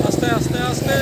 আস্তে আস্তে আস্তে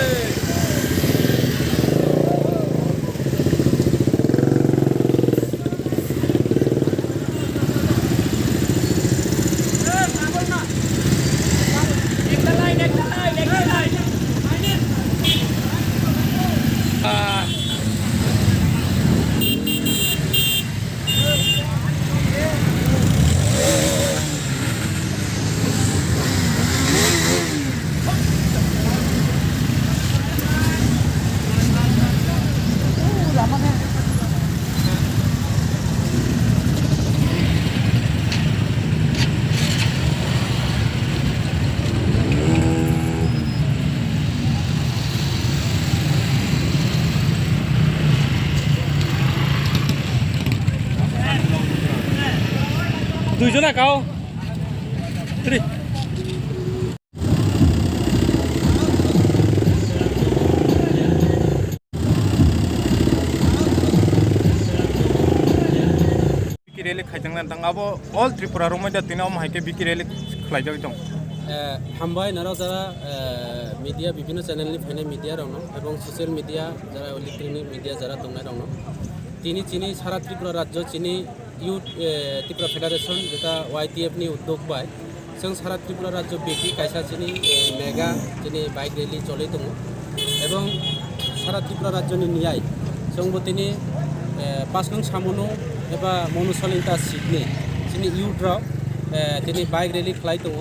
দুইজনে খাও Bikireli khajang tang abo all Tripura Romada Tinam Hake Bikireli Klajong. হামবাই নারা যারা মিডিয়া বিভিন্ন চ্যানেলনি ফাইনে মিডিয়া রং এবং সোশ্যাল মিডিয়া যারা ইলেকট্রনিক মিডিয়া যারা দংনাই রং তিনি চিনি সারা ত্রিপুরা রাজ্য চিনি ইউথ ত্রিপুরা ফেডারেশন যেটা YTF ni উদ্যোগ পায় जों সারা ত্রিপুরা রাজ্য বেকি কাইসা চিনি মেগা চিনি বাইক রেলি চলে দङ এবং সারা ত্রিপুরা রাজ্যনি নিয়াই जोंबो তিনি পাঁচনং সামনো एबा मनुसलिंटा सिटनि चिनि इउथ्राव তিনি বাইক রেলি খাই दङ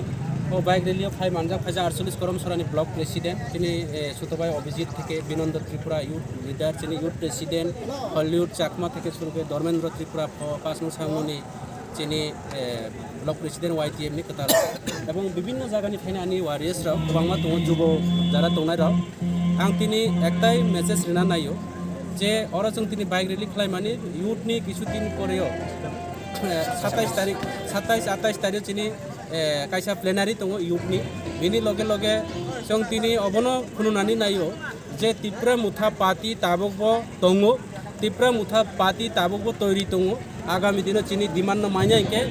ও বাইক রেলিও ফাই মানজা ফাইজা 48 করমসরানি ব্লক প্রেসিডেন্ট তিনি সুতবাই অভিজিৎ থেকে বিনন্দ ত্রিপুরা ইউথ লিডার তিনি ইউথ প্রেসিডেন্ট হলিউড চাকমা থেকে শুরু করে ধর্মেন্দ্র ত্রিপুরা পাঁচনং সামনি চিনি ব্লক প্রেসিডেন্ট YTF ni কতার এবং বিভিন্ন জায়গানি ফাইনে আনি ওয়ারিয়াসরাও গোबांमा दङ যুব যারা দंनायराव आं তিনি একটাই মেসেজ রিনা নাইও যে ওরা जों তিনি বাইক রেলি খাই মানে ইউথনি কিছুদিন পরেও 27-28 তারিখ চিনি কাইসা প্লেনারি दङ इयुथनि बेनि लगे लगे जों दिनै अबनो खुनुनानै नायो जे त्रिपुरा मुथा पार्टी ताबकबो दङ त्रिपुरा मुथा पार्टी ताबकबो तैरि दङ आगामी दिनाव चिनि डिमान्ड माइनायके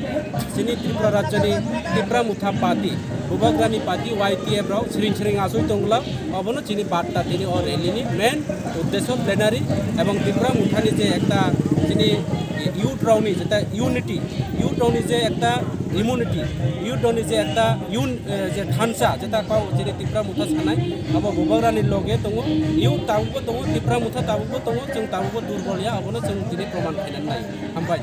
चिनि त्रिपुरा राज्यनि त्रिपुरा मुथा पार्टी बुबाग्रानि पार्टी YTF राव सिरिं सिरिं आसुइ दंब्ला अबनो चिनि बार्ता दिनै अ रेलिनि मेन उद्देश्य प्लेनारि एवं त्रिपुरा मुथानि जे एकटा चिनि ইউথ রাউনি যেটা ইউনিটি ইউথ রাউনি যে একটা ইমিউনিটি ইউথ রাউনি যে একটা যে ধানসা যেটা পাও যে ত্রিপুরা মুথা সানাই আবো বুবাগ্রানি লগে দङ ইউথ তাবুবो दङ ত্রিপুরা মুথা তাবুবो दङ जों ताबुबो दुर्बलिया अबनो जों दिनै प्रमाण खालामनाय हामबाय